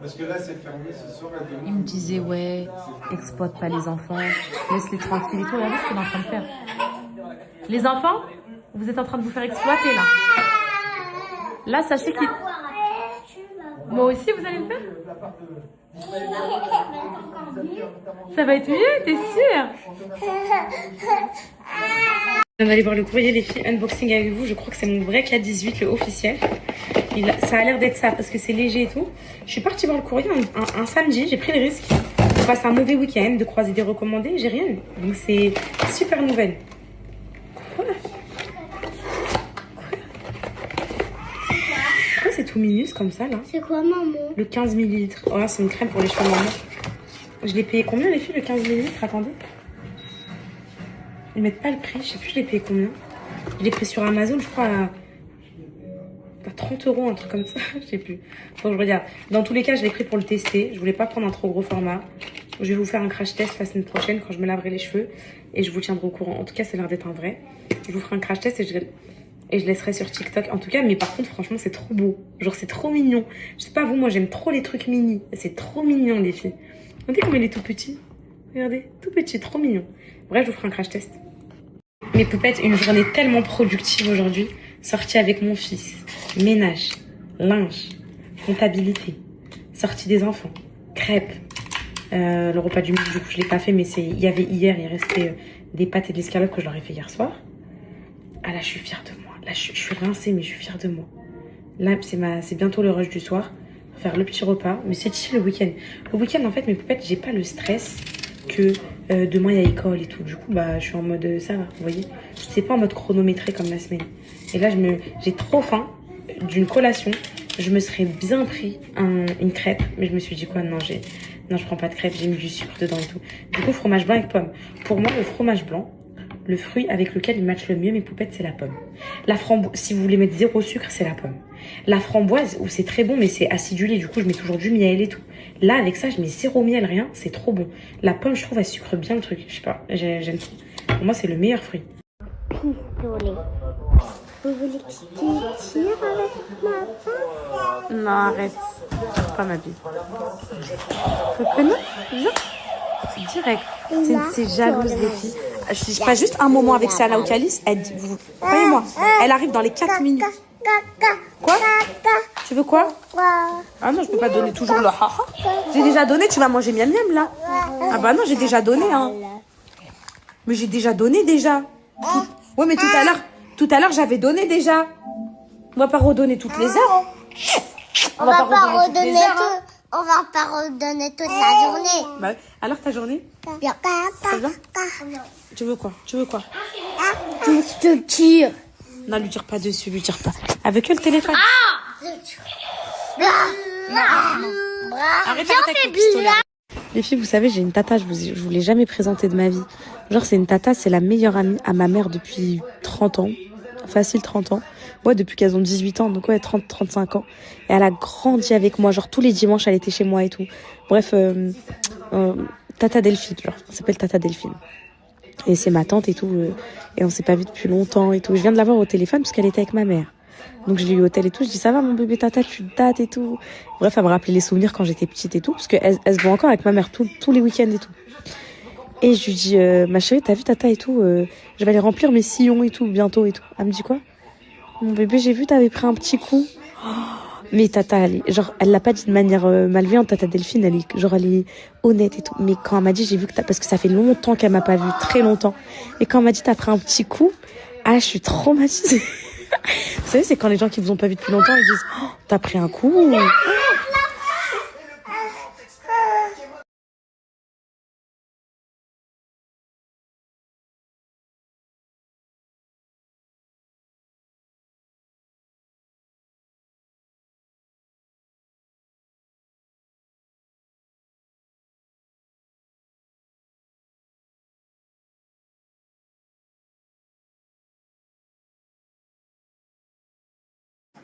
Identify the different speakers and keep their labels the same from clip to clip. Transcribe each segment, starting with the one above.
Speaker 1: Parce que là, c'est fermé ce soir à demain.
Speaker 2: Il me disait, ouais, exploite pas les enfants, laisse-les tranquilles et tout. Regardez ce qu'il est en train de faire. Les enfants, vous êtes en train de vous faire exploiter là. Là, sachez qu'il... Moi aussi, vous allez me faire? Ça va être mieux, t'es sûre? On va aller voir le courrier, les filles, unboxing avec vous. Je crois que c'est mon vrai K18, le officiel. Ça a l'air d'être ça parce que c'est léger et tout. Je suis partie voir le courrier un samedi. J'ai pris le risque de passer un mauvais week-end, de croiser des recommandés. J'ai rien eu. Donc c'est super nouvelle. Quoi? Pourquoi c'est tout minus comme ça là?
Speaker 3: C'est quoi, maman?
Speaker 2: Le 15 ml. Oh, c'est une crème pour les cheveux maman. Je l'ai payé combien les filles, le 15 ml? Attendez. Ils mettent pas le prix. Je sais plus, je l'ai payé combien. Je l'ai pris sur Amazon, je crois, à 30 €, un truc comme ça. Je sais plus. Faut que je regarde. Dans tous les cas, je l'ai pris pour le tester. Je voulais pas prendre un trop gros format. Je vais vous faire un crash test la semaine prochaine quand je me laverai les cheveux. Et je vous tiendrai au courant. En tout cas, ça a l'air d'être un vrai. Je vous ferai un crash test et je laisserai sur TikTok. En tout cas, mais par contre, franchement, c'est trop beau. Genre, c'est trop mignon. Je sais pas vous, moi, j'aime trop les trucs mini. C'est trop mignon, les filles. Regardez comme il est tout petit. Regardez, tout petit, trop mignon. Bref, je vous ferai un crash test. Mes poupettes, une journée tellement productive aujourd'hui. Sortie avec mon fils. Ménage, linge, comptabilité, sortie des enfants, crêpes. Le repas du midi, du coup, je l'ai pas fait, mais il y avait hier, il restait des pâtes et de l'escalope que je leur ai fait hier soir. Ah là, je suis fière de moi. Là, je suis rincée, mais je suis fière de moi. Là, c'est bientôt le rush du soir. Faire le petit repas, mais c'est chill le week-end. Le week-end, en fait, mes poupettes, j'ai pas le stress que demain il y a école et tout. Du coup, bah, je suis en mode ça va, vous voyez. C'est pas en mode chronométré comme la semaine. Et là, j'ai trop faim d'une collation. Je me serais bien pris une crêpe, mais je me suis dit quoi, non, je prends pas de crêpe, j'ai mis du sucre dedans et tout. Du coup, fromage blanc avec pomme. Pour moi, le fromage blanc, le fruit avec lequel il match le mieux mes poupettes, c'est la pomme. La framboise, si vous voulez mettre 0 sucre, c'est la pomme. La framboise, où c'est très bon, mais c'est acidulé, du coup, je mets toujours du miel et tout. Là, avec ça, je mets 0 miel, rien, c'est trop bon. La pomme, je trouve, elle sucre bien le truc. Je sais pas, j'aime trop. Pour moi, c'est le meilleur fruit.
Speaker 3: Pistolet. Vous voulez que je tire avec ma main?
Speaker 2: Non, arrête. Pas ma vie. Tu connais? Viens. C'est direct. C'est jalouse, les filles. Je passe juste un moment avec Sana au calice. Croyez-moi, elle arrive dans les 4 minutes. Quoi? Tu veux quoi? Ah non, je peux pas donner toujours le haha. J'ai déjà donné, tu vas manger miam miam là. Ah bah non, j'ai déjà donné, hein. Mais j'ai déjà donné déjà. Ouais, mais tout à l'heure, j'avais donné déjà. On va pas redonner toutes les heures.
Speaker 3: On va pas redonner tout. On va pas redonner toute la journée.
Speaker 2: Bah, alors ta journée?
Speaker 3: Bien.
Speaker 2: Ça va? Tu veux quoi?
Speaker 3: Je te tire.
Speaker 2: Non, lui tire pas dessus, lui tire pas. Avec eux le téléphone. Arrêtez avec le pistolet. Les filles, vous savez, j'ai une tata, je vous l'ai jamais présentée de ma vie. Genre, c'est une tata, c'est la meilleure amie à ma mère depuis 30 ans. Facile 30 ans. Ouais, depuis qu'elles ont 18 ans, donc ouais, 35 ans. Et elle a grandi avec moi, genre tous les dimanches, elle était chez moi et tout. Bref, Tata Delphine, genre, elle s'appelle Tata Delphine. Et c'est ma tante et tout, et on s'est pas vu depuis longtemps et tout. Je viens de la voir au téléphone parce qu'elle était avec ma mère. Donc je l'ai eu au tel et tout, je dis ça va mon bébé tata, tu dates et tout. Bref, elle me rappelait les souvenirs quand j'étais petite et tout, parce qu'elle se voit encore avec ma mère tous les week-ends et tout. Et je lui dis, ma chérie, t'as vu tata et tout, je vais aller remplir mes sillons et tout, bientôt et tout. Elle me dit quoi? Mon bébé, j'ai vu, t'avais pris un petit coup. Oh, mais tata, elle l'a pas dit de manière malveillante, tata Delphine, elle est honnête et tout. Mais quand elle m'a dit, j'ai vu que parce que ça fait longtemps qu'elle m'a pas vue, très longtemps. Et quand elle m'a dit, t'as pris un petit coup, ah, je suis traumatisée. Vous savez, c'est quand les gens qui vous ont pas vu depuis longtemps, ils disent, oh, t'as pris un coup.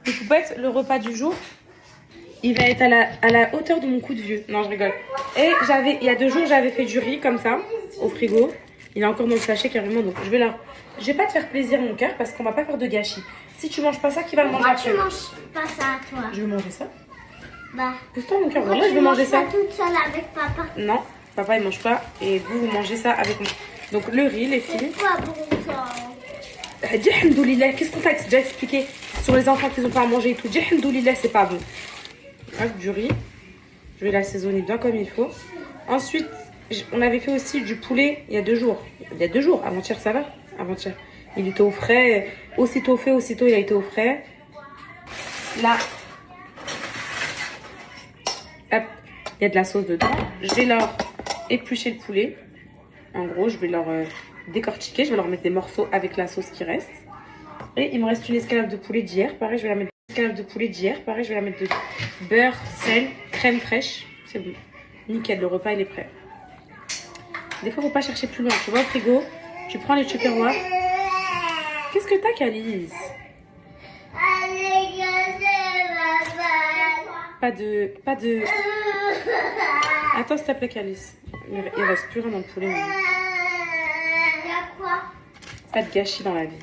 Speaker 2: Les poupettes, le repas du jour, il va être à la hauteur de mon coup de vieux. Non, je rigole. Et il y a 2 jours, j'avais fait du riz comme ça, au frigo. Il est encore dans le sachet carrément, donc je vais pas te faire plaisir mon cœur parce qu'on va pas faire de gâchis. Si tu manges pas ça, qui va le manger après?
Speaker 3: Tu manges pas ça, toi?
Speaker 2: Je vais manger ça.
Speaker 3: Bah.
Speaker 2: Pousse-toi mon cœur. Voilà, je veux manger ça.
Speaker 3: toute seule avec papa.
Speaker 2: Non, papa il mange pas et vous mangez ça avec moi. Donc le riz, les filles.
Speaker 3: C'est pas bon ça.
Speaker 2: Dis alhamdoulilah, qu'est-ce qu'on t'a déjà expliqué sur les enfants qui n'ont pas à manger et tout. Dis alhamdoulilah, c'est pas bon. Hop, du riz. Je vais l'assaisonner bien comme il faut. Ensuite, on avait fait aussi du poulet il y a 2 jours. Il y a 2 jours, avant-hier ça va. Avant-hier. Il était au frais. Aussitôt fait, aussitôt il a été au frais. Là, hop, il y a de la sauce dedans. Je vais leur éplucher le poulet. En gros, je vais leur décortiquer. Je vais leur mettre des morceaux avec la sauce qui reste. Et il me reste une escalope de poulet d'hier. Pareil, je vais la mettre escalope de poulet d'hier. Pareil, je vais la mettre de beurre, sel, crème fraîche. C'est bon. Nickel, le repas il est prêt. Des fois, faut pas chercher plus loin. Tu vas au frigo, tu prends les tupperwares. Qu'est-ce que t'as, Calice? Pas de... Attends, s'il te plaît, Calice. Il reste plus rien dans le poulet. Mais... Pas de gâchis dans la vie.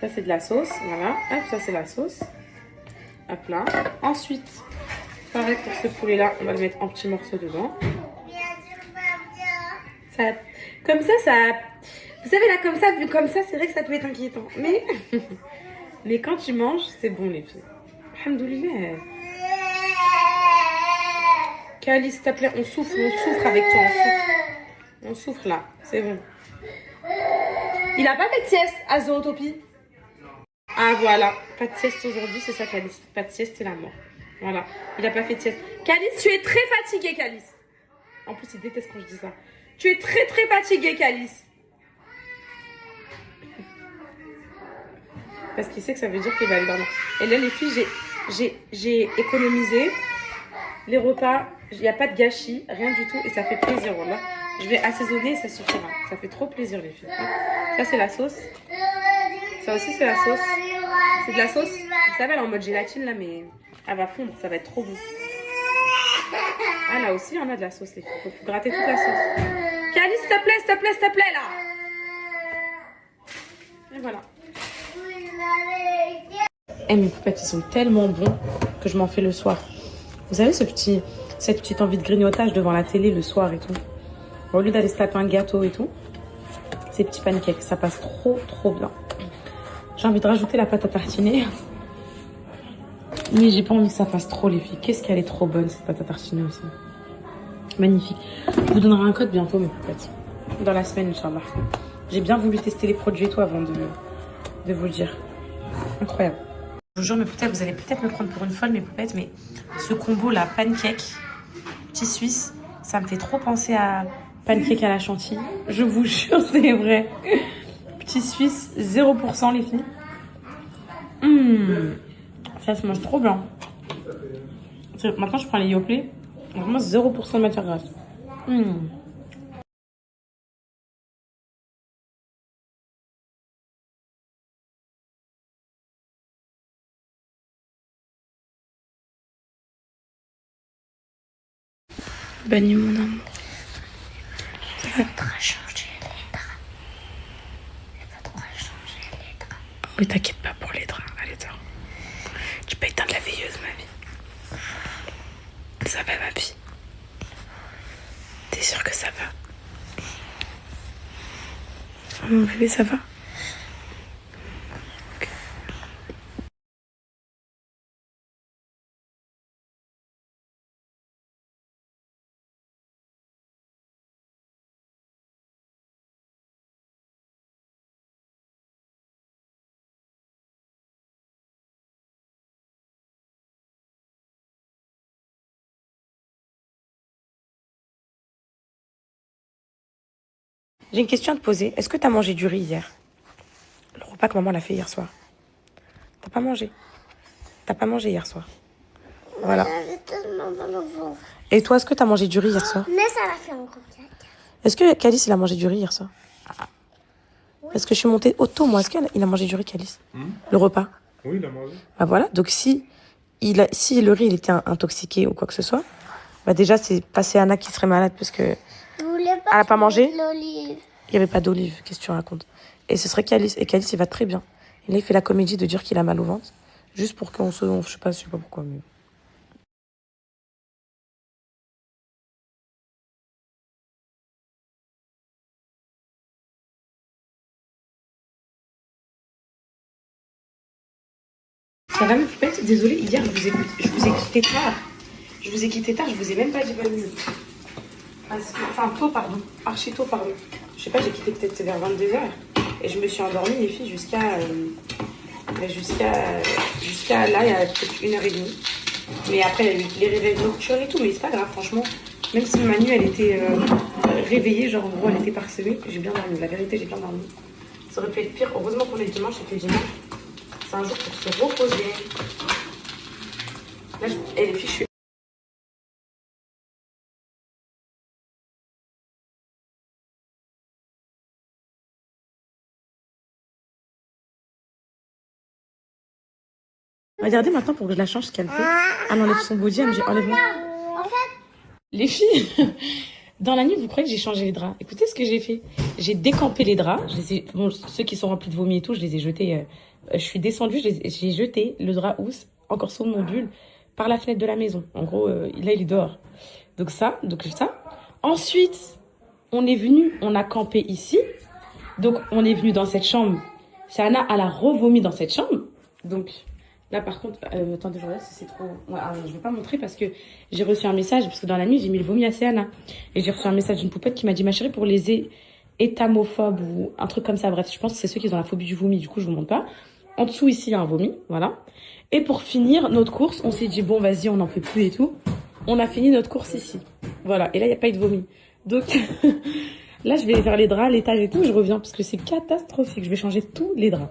Speaker 2: Ça, c'est de la sauce. Voilà. Hop, ça, c'est la sauce. Hop là. Ensuite, pareil pour ce poulet-là, on va le mettre en petits morceaux dedans. Ça, comme ça... Vous savez, là, comme ça, vu comme ça, c'est vrai que ça peut être inquiétant. Mais, mais quand tu manges, c'est bon, les filles. Alhamdoulilah. Calice, s'il te plaît, on souffle avec toi, on souffle là, c'est bon. Il a pas fait de sieste à Zootopie? Ah voilà, pas de sieste aujourd'hui, c'est ça, Calice. Pas de sieste, c'est la mort. Voilà, il a pas fait de sieste. Calice, tu es très fatiguée, Calice. En plus, il déteste quand je dis ça. Tu es très très fatiguée, Calice. Parce qu'il sait que ça veut dire qu'il va aller dormir. Et là, les filles, j'ai économisé les repas. Il n'y a pas de gâchis, rien du tout. Et ça fait plaisir, voilà. Je vais assaisonner et ça suffira. Ça fait trop plaisir, les filles. Ça, c'est la sauce. Ça aussi, c'est la sauce. C'est de la sauce. Vous savez, elle est en mode gélatine, là, mais elle va fondre. Ça va être trop bon. Ah, là aussi, on a de la sauce, les filles. Il faut gratter toute la sauce. Calice, s'il te plaît, s'il te plaît, s'il te plaît, là. Et voilà. Et mes poupettes, ils sont tellement bons que je m'en fais le soir. Vous savez, cette petite envie de grignotage devant la télé le soir et tout. Au lieu d'aller se taper un gâteau et tout, ces petits pancakes, ça passe trop bien. J'ai envie de rajouter la pâte à tartiner. Mais j'ai pas envie que ça fasse trop, les filles. Qu'est-ce qu'elle est trop bonne, cette pâte à tartiner aussi. Magnifique. Je vous donnerai un code bientôt, mes poupettes. Dans la semaine, Inch'Allah. J'ai bien voulu tester les produits et tout avant de vous le dire. Incroyable. Je vous jure, mes poupettes, vous allez peut-être me prendre pour une folle, mes poupettes, mais ce combo là, pancake, petit suisse, ça me fait trop penser à pancake à la chantilly. Je vous jure, c'est vrai. Petit suisse, 0% les filles. Ça se mange trop bien. Maintenant, je prends les Yoplait. Vraiment 0% de matière grasse. Bonne nuit, mon amour. Il faudra changer les draps. Oui, t'inquiète pas pour les draps. Allez, dors. Tu peux éteindre la veilleuse, ma vie. Ça va, ma vie. T'es sûre que ça va? Mon bébé, ça va? J'ai une question à te poser. Est-ce que t'as mangé du riz hier? Le repas que maman l'a fait hier soir. T'as pas mangé? T'as pas mangé hier soir? Voilà. Et toi, est-ce que t'as mangé du riz hier soir?
Speaker 3: Mais ça l'a fait un gros caca.
Speaker 2: Est-ce que Calice, il a mangé du riz hier soir? Oui. Est-ce que je suis montée auto, moi? Est-ce qu'il a mangé du riz, Calice? Le repas?
Speaker 1: Oui, il a mangé.
Speaker 2: Bah voilà. Donc si le riz, il était intoxiqué ou quoi que ce soit, bah déjà, c'est passé Anna qui serait malade parce que... Elle a pas mangé? Il n'y avait pas d'olive, qu'est-ce que tu racontes? Et ce serait Calice. Et Calice, il va très bien. Et là, il fait la comédie de dire qu'il a mal au ventre. Juste pour qu'on se... Je sais pas pourquoi, mais... Ça va, mes poupettes? Désolée, hier, je vous ai quitté tard. Je vous ai même pas dit bonne nuit. Enfin, tôt, pardon. Archi tôt, pardon. Je sais pas, j'ai quitté peut-être vers 22h. Et je me suis endormie, les filles, jusqu'à là, il y a peut-être 1h30. Mais après, il y a eu les réveils nocturnes et tout, mais c'est pas grave, franchement. Même si ma nuit, elle était réveillée, genre en gros, elle était parsemée, j'ai bien dormi. La vérité, j'ai bien dormi. Ça aurait pu être pire. Heureusement qu'on est dimanche et que le dimanche, c'est un jour pour se reposer. Là, les filles, je suis... Regardez maintenant pour que je la change ce qu'elle fait. Elle enlève son body, elle me dit enlève-moi.
Speaker 3: En fait,
Speaker 2: Les filles, dans la nuit, vous croyez que j'ai changé les draps? Écoutez ce que j'ai fait. J'ai décampé les draps. Bon, ceux qui sont remplis de vomi et tout, je les ai jetés. Je suis descendue, j'ai jeté le drap housse, encore sous mon bulle, par la fenêtre de la maison. En gros, là, il est dehors. Donc ça. Ensuite, on est venu, on a campé ici. Donc, on est venu dans cette chambre. C'est Anna, elle a revomi dans cette chambre. Donc... Là, par contre, attendez, je regarde si c'est trop... Ouais, alors, je vais pas montrer parce que j'ai reçu un message, parce que dans la nuit, j'ai mis le vomi à Céana. Et j'ai reçu un message d'une poupette qui m'a dit, ma chérie, pour les étamophobes ou un truc comme ça, bref, je pense que c'est ceux qui ont la phobie du vomi, du coup, je vous montre pas. En dessous, ici, il y a un vomi, voilà. Et pour finir notre course, on s'est dit, bon, vas-y, on n'en peut plus et tout. On a fini notre course ici. Voilà, et là, il n'y a pas eu de vomi. Donc, là, je vais faire les draps, l'étage et tout, je reviens, parce que c'est catastrophique. Je vais changer tous les draps.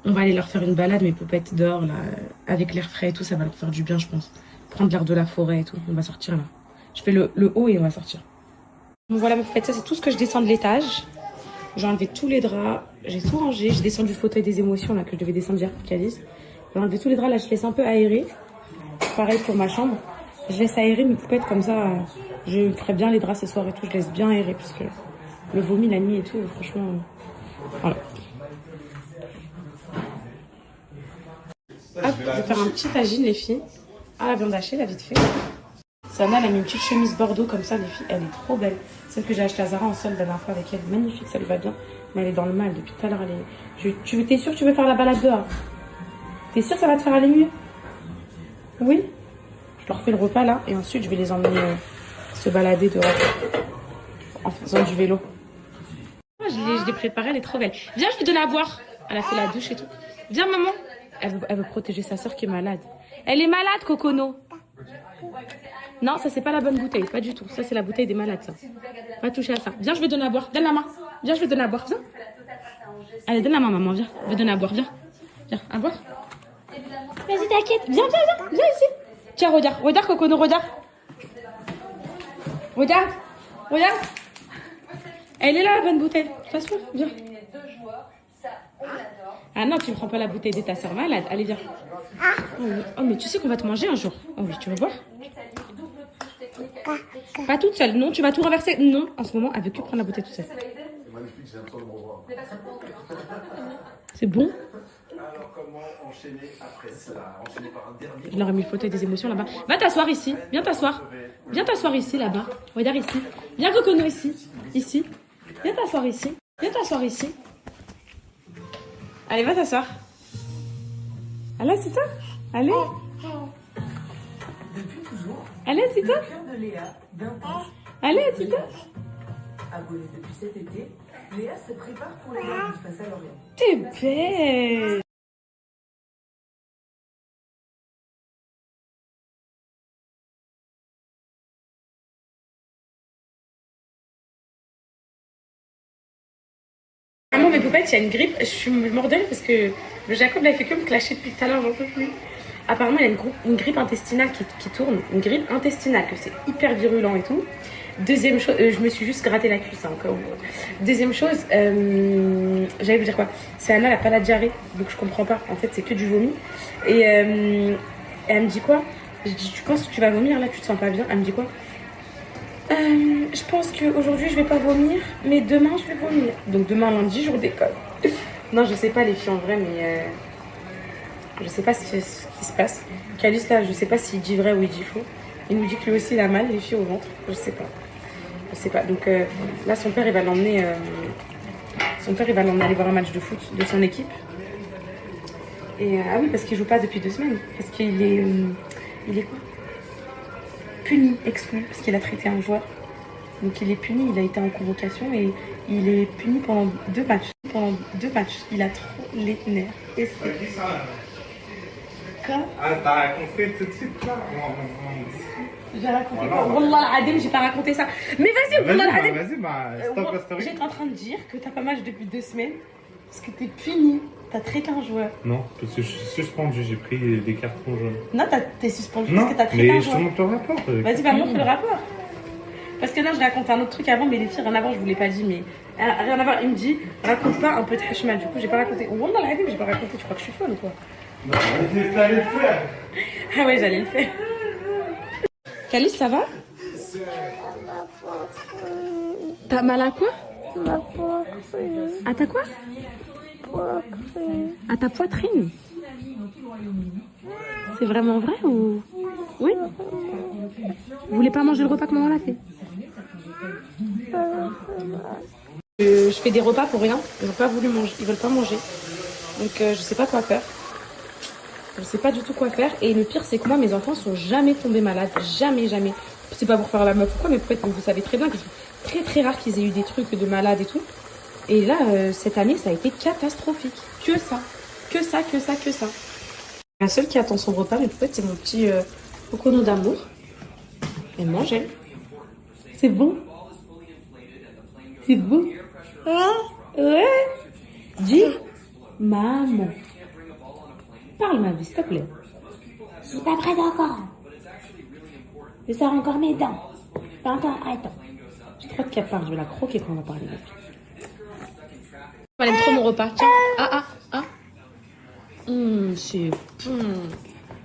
Speaker 2: On va aller leur faire une balade, mes poupettes dehors, là, avec l'air frais et tout, ça va leur faire du bien, je pense. Prendre l'air de la forêt et tout, on va sortir là. Je fais le haut et on va sortir. Donc voilà, mes poupettes, ça c'est tout ce que je descends de l'étage. J'ai enlevé tous les draps, j'ai tout rangé. J'ai descendu le fauteuil des émotions, là, que je devais descendre hier pour Calice. J'ai enlevé tous les draps, là, je laisse un peu aérer. Pareil pour ma chambre. Je laisse aérer mes poupettes, comme ça, je ferai bien les draps ce soir et tout. Je laisse bien aérer, parce que le vomi la nuit et tout, franchement, voilà. Hop, je vais faire un petit tagine, les filles. Ah, la viande hachée, là, vite fait. Sana, elle a mis une petite chemise bordeaux comme ça, les filles. Elle est trop belle. Celle que j'ai achetée à Zara en solde la dernière fois avec elle. Magnifique, ça lui va bien. Mais elle est dans le mal depuis tout à l'heure. T'es sûre que tu veux faire la balade dehors? T'es sûre que ça va te faire aller mieux? Oui? Je leur fais le repas, là. Et ensuite, je vais les emmener se balader dehors. En faisant du vélo. Je l'ai préparée, elle est trop belle. Viens, je vais te donner à boire. Elle a fait la douche et tout. Viens, maman. Elle veut protéger sa soeur qui est malade. Elle est malade, Cocono. Non, ça, c'est pas la bonne bouteille. Pas du tout. Ça, c'est la bouteille des malades, ça. Pas toucher à ça. Viens, je vais donner à boire. Donne la main. Viens, je vais donner à boire. Viens. Allez, donne la main, maman. Viens. Je vais donner à boire. Viens. Viens, à boire. Vas-y, t'inquiète. Viens. Viens ici. Tiens, regarde. Regarde, Cocono, regarde. Regarde. Elle est là, la bonne bouteille. Passe-moi. Viens. Ah non, tu ne prends pas la bouteille de ta soeur malade. Allez, viens. Oh, mais tu sais qu'on va te manger un jour. Oh oui, tu veux boire? Pas toute seule. Non, tu vas tout renverser. Non, en ce moment, elle veut que prendre la bouteille toute seule. C'est bon?
Speaker 1: Alors, comment enchaîner après cela? Enchaîner par un dernier.
Speaker 2: Je leur ai mis le fauteuil des émotions là-bas. Va t'asseoir ici. Viens t'asseoir. Viens t'asseoir ici, là-bas. Regarde ici. Viens, Cocono, ici. Ici. Viens t'asseoir ici. Allez, va t'asseoir. Allez, c'est toi. Allez.
Speaker 4: Depuis toujours,
Speaker 2: Allez, c'est toi.
Speaker 4: le cœur de Léa, d'1 an,
Speaker 2: Allez, c'est toi.
Speaker 4: abonnée depuis cet été, Léa se prépare pour les matchs face à Lorient.
Speaker 2: T'es belle. Maman, mes poupettes, il y a une grippe. Je suis mordelle parce que le Jacob, là, il fait que me clasher depuis tout à l'heure, j'en peux plus. Apparemment, il y a une grippe intestinale qui tourne. Une grippe intestinale, que c'est hyper virulent et tout. Deuxième chose, je me suis juste gratté la cuisse, hein, au cas où. Deuxième chose, j'allais vous dire quoi? C'est Anna, elle a pas la diarrhée, donc je comprends pas. En fait, c'est que du vomi. Et elle me dit quoi? J'ai dit, tu penses que tu vas vomir là, tu te sens pas bien? Elle me dit quoi? Je pense qu'aujourd'hui je vais pas vomir, mais demain je vais vomir. Donc demain lundi, jour d'école. Non, je sais pas les filles en vrai, mais je sais pas ce qui se passe. Calice là, je sais pas s'il dit vrai ou il dit faux. Il nous dit que lui aussi il a mal, les filles au ventre. Je sais pas. Je sais pas. Donc là, son père il va l'emmener. Son père il va l'emmener aller voir un match de foot de son équipe. Et ah oui, parce qu'il joue pas depuis 2 semaines. Parce qu'il est. Il est quoi? Puni, exclu, parce qu'il a traité un joueur. Donc il est puni, il a été en convocation et il est puni pendant 2 matchs. Il a trop les nerfs. Et c'est... Quoi?
Speaker 1: Ah, t'as raconté tout de suite là
Speaker 2: J'ai raconté quoi? Wallah al-Adim, j'ai pas raconté ça. Mais vas-y, Wallah al-Adim.
Speaker 1: Vas-y, stop la story.
Speaker 2: J'étais en train de dire que t'as pas match depuis 2 semaines parce que t'es puni. T'as traité un joueur.
Speaker 5: Non, parce que je suis suspendu, j'ai pris des cartons jaunes.
Speaker 2: Non, t'es suspendu
Speaker 5: Non,
Speaker 2: parce que t'as traité un
Speaker 5: mais je te
Speaker 2: joueur.
Speaker 5: montre le rapport.
Speaker 2: Vas-y, bah montre le rapport. Parce que là, je raconte un autre truc avant, mais les filles, rien à voir, je vous l'ai pas dit, mais rien à voir. Il me dit, raconte pas un peu de hachma. Du coup, j'ai pas raconté. Wallah al-Adim, j'ai pas raconté. Tu crois que je suis folle ou quoi?
Speaker 1: Non, t'allais le faire.
Speaker 2: Ah ouais, j'allais le faire. Calice, ça va? T'as mal à quoi?
Speaker 3: Ma poitrine.
Speaker 2: À ta quoi? À ta poitrine? C'est vraiment vrai ou... Oui? Vous voulez pas manger le repas que maman l'a fait? Je fais des repas pour rien. Ils n'ont pas voulu manger. Ils veulent pas manger. Donc je sais pas quoi faire. Je sais pas du tout quoi faire. Et le pire, c'est que moi, mes enfants sont jamais tombés malades. Jamais, jamais. C'est pas pour faire la meuf ou quoi, mais peut-être que vous savez très bien que c'est très très rare qu'ils aient eu des trucs de malades et tout. Et là, cette année, ça a été catastrophique. Que ça. Que ça, que ça, que ça. La seule qui attend son repas, mais peut-être c'est mon petit cocono d'amour. Elle mange, elle. C'est bon. C'est bon. Ouais. Dis, maman. Parle, ma vie, s'il te plaît.
Speaker 3: Je suis pas prête encore.
Speaker 2: Je sors encore mes dents. Pas encore, attends. J'ai trop de qu'elle parle, je vais la croquer quand on va parler. Elle aime trop mon repas. Tiens. Ah. C'est bon.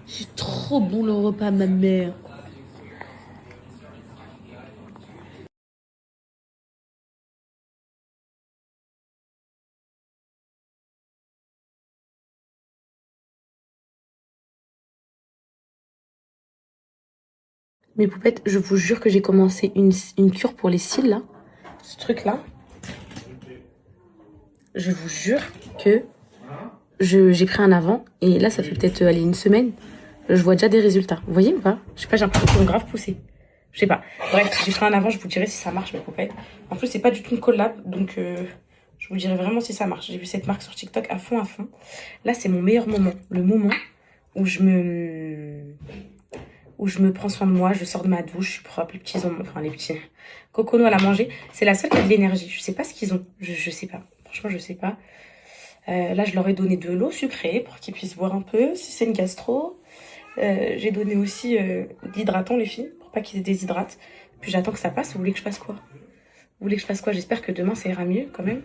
Speaker 2: C'est trop bon le repas, ma mère. Mes poupettes, je vous jure que j'ai commencé une cure pour les cils, là. Ce truc-là. Je vous jure que j'ai pris un avant. Et là, ça fait peut-être aller 1 semaine. Je vois déjà des résultats. Vous voyez ou pas? Je sais pas, j'ai l'impression qu'ils ont grave poussé. Je sais pas. Bref, j'ai pris un avant, je vous dirai si ça marche, mes poupettes. En plus, c'est pas du tout une collab. Donc, je vous dirai vraiment si ça marche. J'ai vu cette marque sur TikTok à fond. Là, c'est mon meilleur moment. Le moment où je me prends soin de moi, je sors de ma douche, je suis propre, les petits coconos à la manger. C'est la seule qui a de l'énergie. Je sais pas ce qu'ils ont. Je sais pas. Franchement, je sais pas. Là, je leur ai donné de l'eau sucrée pour qu'ils puissent boire un peu, si c'est une gastro. J'ai donné aussi de l'hydratant, les filles, pour pas qu'ils se déshydratent. Puis j'attends que ça passe. Vous voulez que je fasse quoi? Vous voulez que je fasse quoi? J'espère que demain, ça ira mieux, quand même.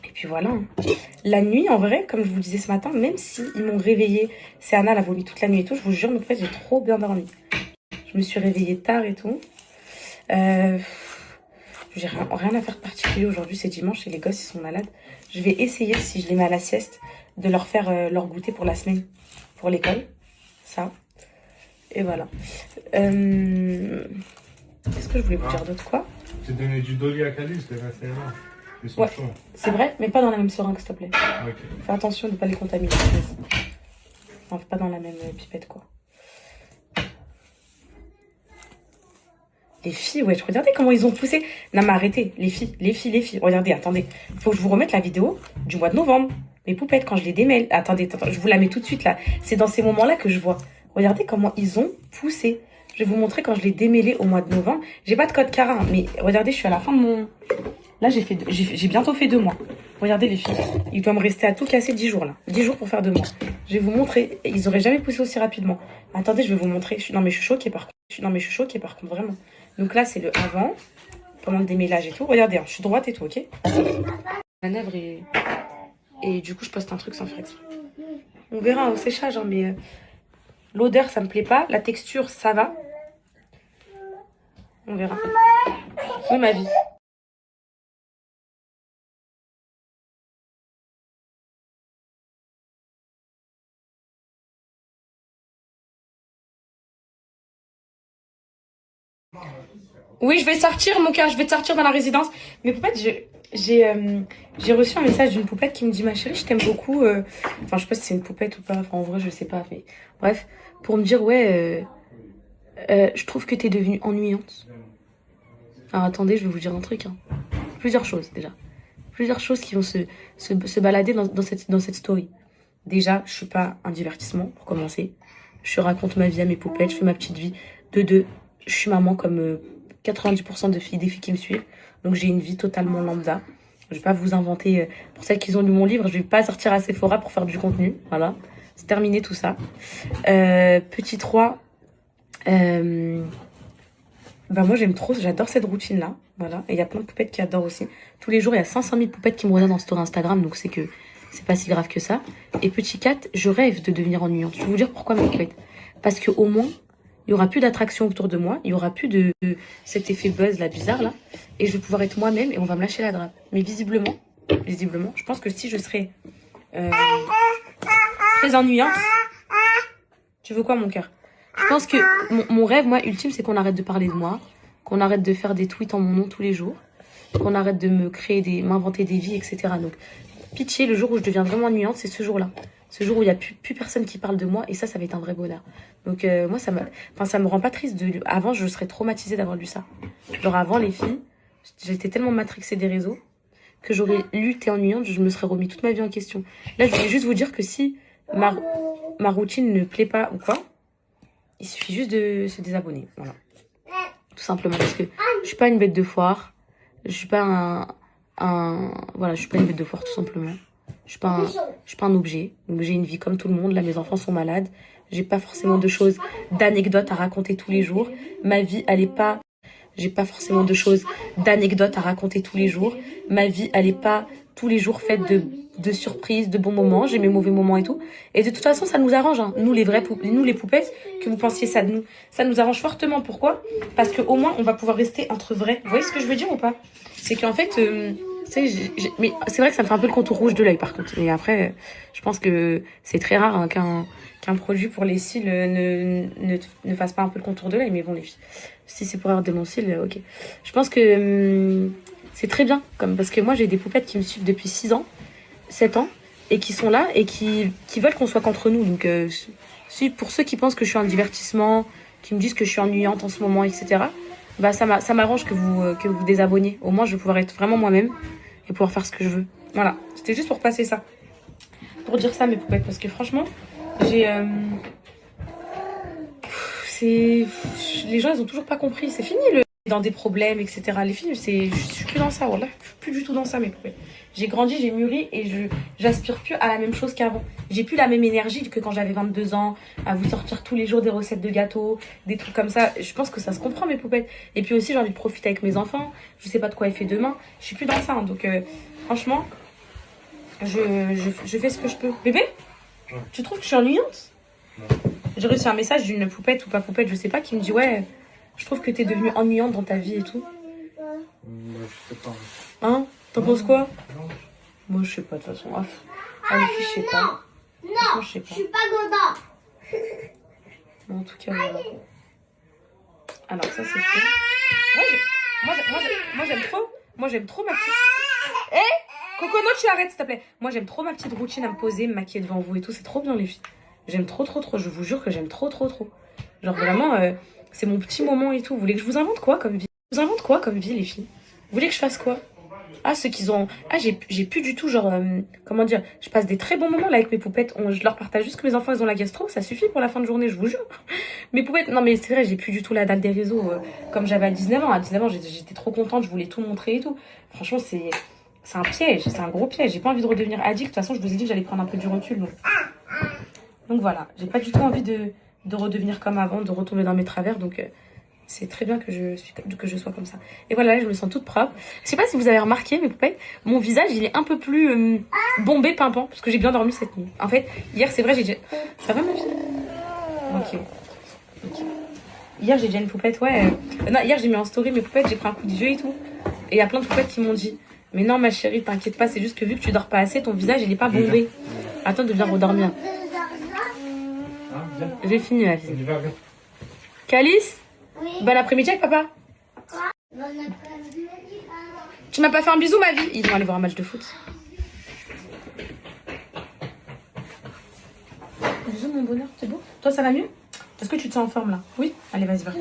Speaker 2: Et puis voilà. La nuit, en vrai, comme je vous disais ce matin, même si ils m'ont réveillée, c'est Anna, elle a vomi toute la nuit et tout, je vous jure, mais en fait, j'ai trop bien dormi. Je me suis réveillée tard et tout. J'ai rien à faire de particulier aujourd'hui, c'est dimanche et les gosses, ils sont malades. Je vais essayer, si je les mets à la sieste, de leur faire leur goûter pour la semaine, pour l'école. Ça. Et voilà. Qu'est-ce que je voulais vous dire d'autre, quoi?
Speaker 5: J'ai donné du Dolly à Calice, les là. Ils sont
Speaker 2: Ouais,
Speaker 5: chauds.
Speaker 2: c'est vrai, mais pas dans la même seringue, s'il te plaît.
Speaker 5: Ok.
Speaker 2: Fais attention de ne pas les contaminer. Non, pas dans la même pipette, quoi. Les filles, ouais, regardez comment ils ont poussé. Non, mais arrêtez, les filles. Regardez, attendez. Faut que je vous remette la vidéo du mois de novembre. Les poupettes, quand je les démêle. Attendez, je vous la mets tout de suite, là. C'est dans ces moments-là que je vois. Regardez comment ils ont poussé. Je vais vous montrer quand je l'ai démêlé au mois de novembre. J'ai pas de code Cara, hein, mais regardez, je suis à la fin de mon... Là, j'ai bientôt fait 2 mois. Regardez les filles. Il doit me rester à tout casser 10 jours là. 10 jours pour faire 2 mois. Je vais vous montrer. Ils auraient jamais poussé aussi rapidement. Attendez, je vais vous montrer. Non mais je suis choquée par contre. Vraiment. Donc là, c'est le avant. Pendant le démêlage et tout. Regardez, hein, je suis droite et tout, ok? Manœuvre et du coup, je poste un truc sans faire exprès. On verra au séchage, hein, mais... L'odeur, ça me plaît pas. La texture, ça va. On verra. Oui, ma vie. Oui, je vais sortir, mon cœur, je vais te sortir dans la résidence. Mais poupette, j'ai reçu un message d'une poupette qui me dit, ma chérie, je t'aime beaucoup. Enfin, je sais pas si c'est une poupette ou pas. Enfin, en vrai, je sais pas. Mais bref, pour me dire, ouais, je trouve que t'es devenue ennuyante. Alors, attendez, je vais vous dire un truc. Hein. Plusieurs choses, déjà. Plusieurs choses qui vont se balader dans cette story. Déjà, je suis pas un divertissement, pour commencer. Je raconte ma vie à mes poupettes, je fais ma petite vie. De deux, je suis maman comme 90% des filles qui me suivent. Donc j'ai une vie totalement lambda. Je vais pas vous inventer. Pour celles qui ont lu mon livre, je vais pas sortir à Sephora pour faire du contenu. Voilà. C'est terminé tout ça. Petit 3. Bah moi j'aime trop, j'adore cette routine là. Voilà. Et il y a plein de poupettes qui adorent aussi. Tous les jours, il y a 500 000 poupettes qui me regardent en story Instagram. Donc c'est que c'est pas si grave que ça. Et petit 4, je rêve de devenir ennuyante. Je vais vous dire pourquoi mes poupettes. Parce que au moins, il y aura plus d'attraction autour de moi. Il y aura plus de cet effet buzz là bizarre là. Et je vais pouvoir être moi-même et on va me lâcher la grappe. Mais visiblement, je pense que si je serais très ennuyante. Tu veux quoi mon cœur? Je pense que mon rêve, moi, ultime, c'est qu'on arrête de parler de moi. Qu'on arrête de faire des tweets en mon nom tous les jours. Qu'on arrête de m'inventer des vies, etc. Donc, pitié, le jour où je deviens vraiment ennuyante, c'est ce jour-là. Ce jour où il n'y a plus personne qui parle de moi. Et ça va être un vrai bonheur. Donc, moi, ça me rend pas triste. Avant, je serais traumatisée d'avoir lu ça. Genre, avant, les filles, j'étais tellement matrixée des réseaux que j'aurais lu T'es ennuyante, je me serais remis toute ma vie en question. Là, je voulais juste vous dire que si ma routine ne plaît pas ou quoi, il suffit juste de se désabonner. Voilà. Tout simplement. Parce que je suis pas une bête de foire. Je suis pas voilà, je suis pas une bête de foire, tout simplement. Je suis pas un objet. Donc j'ai une vie comme tout le monde. Là, mes enfants sont malades. J'ai pas forcément d'anecdotes à raconter tous les jours. Ma vie, elle est pas... J'ai pas forcément d'anecdotes à raconter tous les jours. Ma vie, elle est pas tous les jours faite de surprises, de bons moments. J'ai mes mauvais moments et tout. Et de toute façon, ça nous arrange. Hein. Nous, les poupettes, que vous pensiez ça de nous, ça nous arrange fortement. Pourquoi? Parce qu'au moins, on va pouvoir rester entre vrais. Vous voyez ce que je veux dire ou pas? C'est qu'en fait... mais c'est vrai que ça me fait un peu le contour rouge de l'œil par contre. Et après, je pense que c'est très rare hein, qu'un produit pour les cils ne fasse pas un peu le contour de l'œil. Mais bon, les filles, si c'est pour avoir des bons cils, ok. Je pense que c'est très bien. Parce que moi, j'ai des poupettes qui me suivent depuis 6 ans, 7 ans, et qui sont là et qui veulent qu'on soit qu'entre nous. Donc, pour ceux qui pensent que je suis un divertissement, qui me disent que je suis ennuyante en ce moment, etc., bah ça m'arrange que vous désabonniez. Au moins, je vais pouvoir être vraiment moi-même et pouvoir faire ce que je veux. Voilà, c'était juste pour passer ça. Pour dire ça, mes poupettes. Parce que franchement, les gens, ils ont toujours pas compris. C'est fini, dans des problèmes, etc. Les filles, je suis plus dans ça. Voilà, je suis plus du tout dans ça, mes poupées. J'ai grandi, j'ai mûri et j'aspire plus à la même chose qu'avant. J'ai plus la même énergie que quand j'avais 22 ans, à vous sortir tous les jours des recettes de gâteaux, des trucs comme ça. Je pense que ça se comprend, mes poupettes. Et puis aussi, j'ai envie de profiter avec mes enfants. Je sais pas de quoi il fait demain. Je suis plus dans ça. Hein. Donc, franchement, je fais ce que je peux. Bébé, tu trouves que je suis ennuyante? J'ai reçu un message d'une poupette ou pas poupette, je sais pas, qui me dit ouais, je trouve que t'es devenue ennuyante dans ta vie et tout.
Speaker 5: Je sais pas.
Speaker 2: Hein? T'en penses quoi? Moi, je sais pas, de toute façon. Ah, les filles, je sais pas.
Speaker 3: Non,
Speaker 2: je sais pas.
Speaker 3: Je suis pas Gonda.
Speaker 2: Mais en tout cas, voilà. Alors, ça, c'est fait. Moi, j'aime trop ma petite... Cocono, tu arrêtes, s'il te plaît. Moi, j'aime trop ma petite routine à me poser, me maquiller devant vous et tout. C'est trop bien, les filles. J'aime trop. Je vous jure que j'aime trop. Genre, vraiment, c'est mon petit moment et tout. Vous voulez que je vous invente quoi comme vie? Je vous invente quoi comme vie, les filles? Vous voulez que je fasse quoi? Ah, ceux qui ont... Ah, j'ai plus du tout, genre... comment dire? Je passe des très bons moments là avec mes poupettes. Je leur partage juste que mes enfants, ils ont la gastro. Ça suffit pour la fin de journée, je vous jure. Mes poupettes... Non, mais c'est vrai, j'ai plus du tout la dalle des réseaux comme j'avais à 19 ans. À 19 ans, j'étais trop contente. Je voulais tout montrer et tout. Franchement, c'est un piège. C'est un gros piège. J'ai pas envie de redevenir addict. De toute façon, je vous ai dit que j'allais prendre un peu du recul. Donc voilà. J'ai pas du tout envie de redevenir comme avant, de retomber dans mes travers. Donc... c'est très bien que je sois comme ça. Et voilà, là, je me sens toute propre. Je sais pas si vous avez remarqué, mes poupées, mon visage, il est un peu plus bombé, pimpant, parce que j'ai bien dormi cette nuit. En fait, hier, c'est vrai, j'ai déjà... Ça va, ma fille? Ok. Hier, j'ai déjà une poupette, ouais. Non, hier, j'ai mis en story mes poupettes, j'ai pris un coup de vieux et tout. Et il y a plein de poupettes qui m'ont dit, mais non, ma chérie, t'inquiète pas, c'est juste que vu que tu dors pas assez, ton visage, il est pas bombé. Attends de bien redormir. J'ai fini, la fille. Calice?
Speaker 3: Oui.
Speaker 2: Bon après-midi avec papa.
Speaker 3: Bon après-midi.
Speaker 2: Tu m'as pas fait un bisou, ma vie? Ils vont aller voir un match de foot. Bisous, mon bonheur, c'est beau? Toi, ça va mieux? Est-ce que tu te sens en forme, là? Oui? Allez, vas-y, va.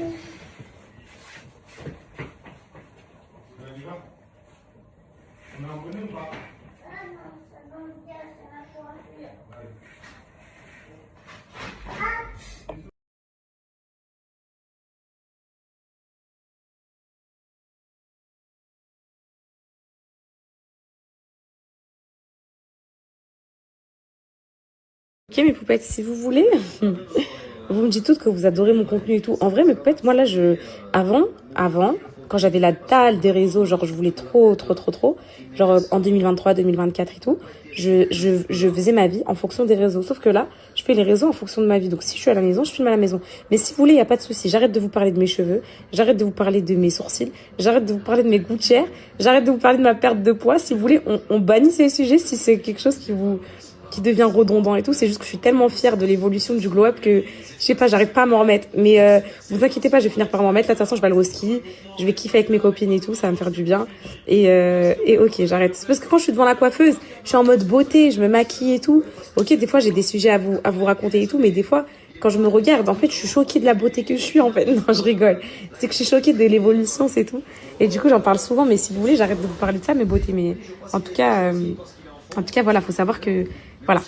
Speaker 2: Ok, mes poupettes, si vous voulez, vous me dites toutes que vous adorez mon contenu et tout. En vrai, mes poupettes, moi là, avant, quand j'avais la dalle des réseaux, genre je voulais trop, genre en 2023, 2024 et tout, je faisais ma vie en fonction des réseaux. Sauf que là, je fais les réseaux en fonction de ma vie. Donc si je suis à la maison, je filme à la maison. Mais si vous voulez, il n'y a pas de souci. J'arrête de vous parler de mes cheveux, j'arrête de vous parler de mes sourcils, j'arrête de vous parler de mes gouttières, j'arrête de vous parler de ma perte de poids. Si vous voulez, on bannit ces sujets si c'est quelque chose qui devient redondant et tout. C'est juste que je suis tellement fière de l'évolution du glow up que, je sais pas, j'arrive pas à m'en remettre. Mais vous inquiétez pas, je vais finir par m'en remettre. Là, de toute façon, je vais aller au ski. Je vais kiffer avec mes copines et tout. Ça va me faire du bien. Et ok, j'arrête. C'est parce que quand je suis devant la coiffeuse, je suis en mode beauté, je me maquille et tout. Ok, des fois, j'ai des sujets à vous raconter et tout. Mais des fois, quand je me regarde, en fait, je suis choquée de la beauté que je suis, en fait. Non, je rigole. C'est que je suis choquée de l'évolution, c'est tout. Et du coup, j'en parle souvent. Mais si vous voulez, j'arrête de vous parler de ça, mes beautés. Mais en tout cas, voilà, faut savoir que, voilà.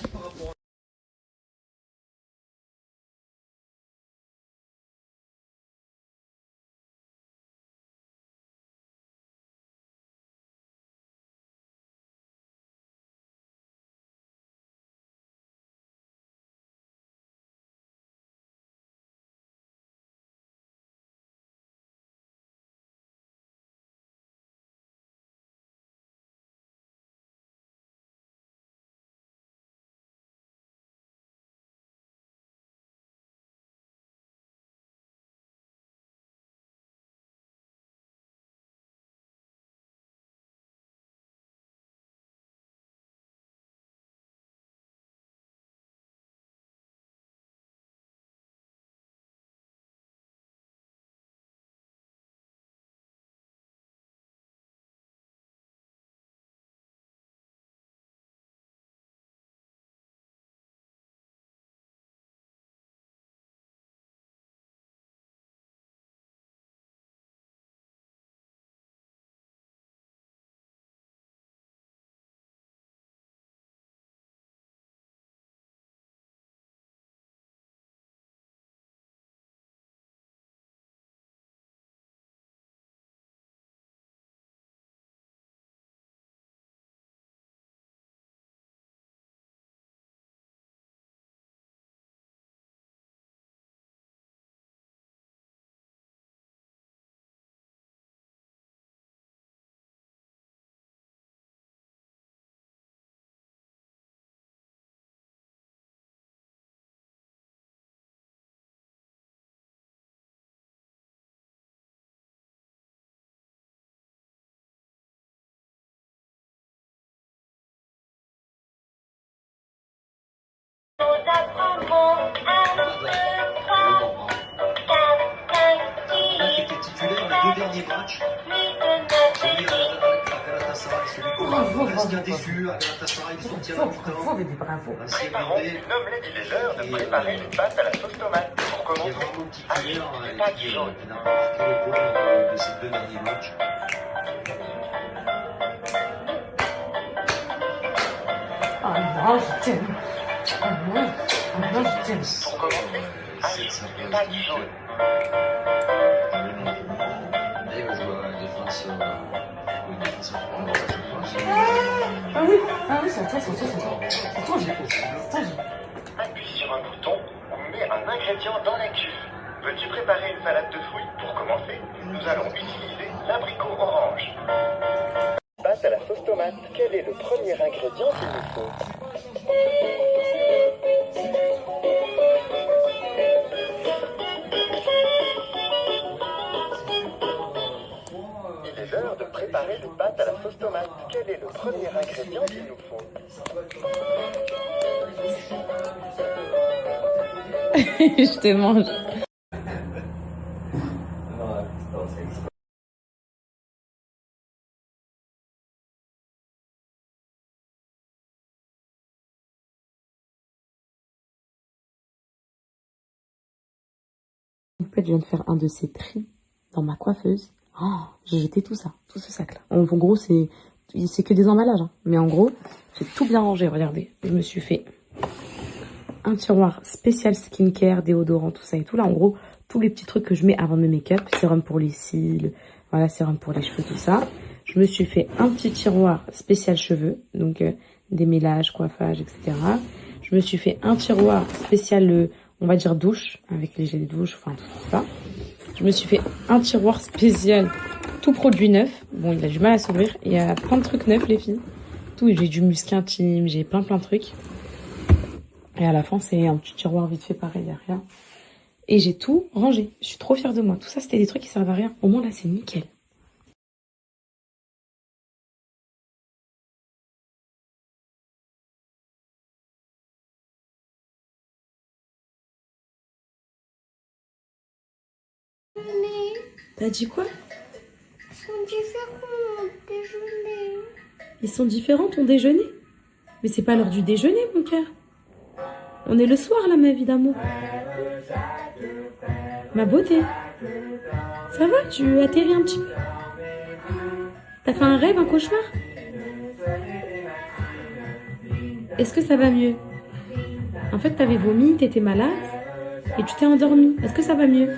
Speaker 6: Préparons une omelette il est l'heure de préparer les pâtes à la sauce tomate. Pour commencer, ajoutez les pâtes jaunes.
Speaker 2: Oh non, je t'aime. Oh non, je t'aime.
Speaker 6: Pour commencer, ajoutez les pâtes jaunes.
Speaker 2: Ah oui, c'est toi.
Speaker 6: Appuie sur un bouton ou mets un ingrédient dans la cuve. Veux-tu préparer une salade de fruits? Pour commencer, nous allons utiliser l'abricot orange. Pâte à la sauce tomate, quel est le premier ingrédient qu'il nous faut? pâte à la sauce tomate. Quel est le premier ingrédient qu'il nous faut?
Speaker 2: Je te mange. En fait, je viens de faire un de ces tris dans ma coiffeuse. Oh, j'ai jeté tout ça, tout ce sac-là. En gros, c'est que des emballages. Hein. Mais en gros, j'ai tout bien rangé. Regardez, je me suis fait un tiroir spécial skincare, déodorant, tout ça et tout. Là, en gros, tous les petits trucs que je mets avant mes make-up. Sérum pour les cils, voilà, sérum pour les cheveux, tout ça. Je me suis fait un petit tiroir spécial cheveux. Donc, démêlage, coiffage, etc. Je me suis fait un tiroir spécial... on va dire douche, avec les gels de douche, enfin tout ça. Je me suis fait un tiroir spécial, tout produit neuf. Bon, il a du mal à s'ouvrir. Il y a plein de trucs neufs, les filles. Tout, j'ai du musc intime, j'ai plein de trucs. Et à la fin, c'est un petit tiroir vite fait pareil, il n'y a rien. Et j'ai tout rangé. Je suis trop fière de moi. Tout ça, c'était des trucs qui servent à rien. Au moins, là, c'est nickel. T'as dit quoi?
Speaker 3: Ils sont différents au déjeuner.
Speaker 2: Ils sont différents ton déjeuner? Mais c'est pas l'heure du déjeuner, mon cœur. On est le soir, là, ma vie d'amour. Ma beauté. Ça va? Tu atterris un petit peu? T'as fait un rêve, un cauchemar? Est-ce que ça va mieux? En fait, t'avais vomi, t'étais malade et tu t'es endormi. Est-ce que ça va mieux?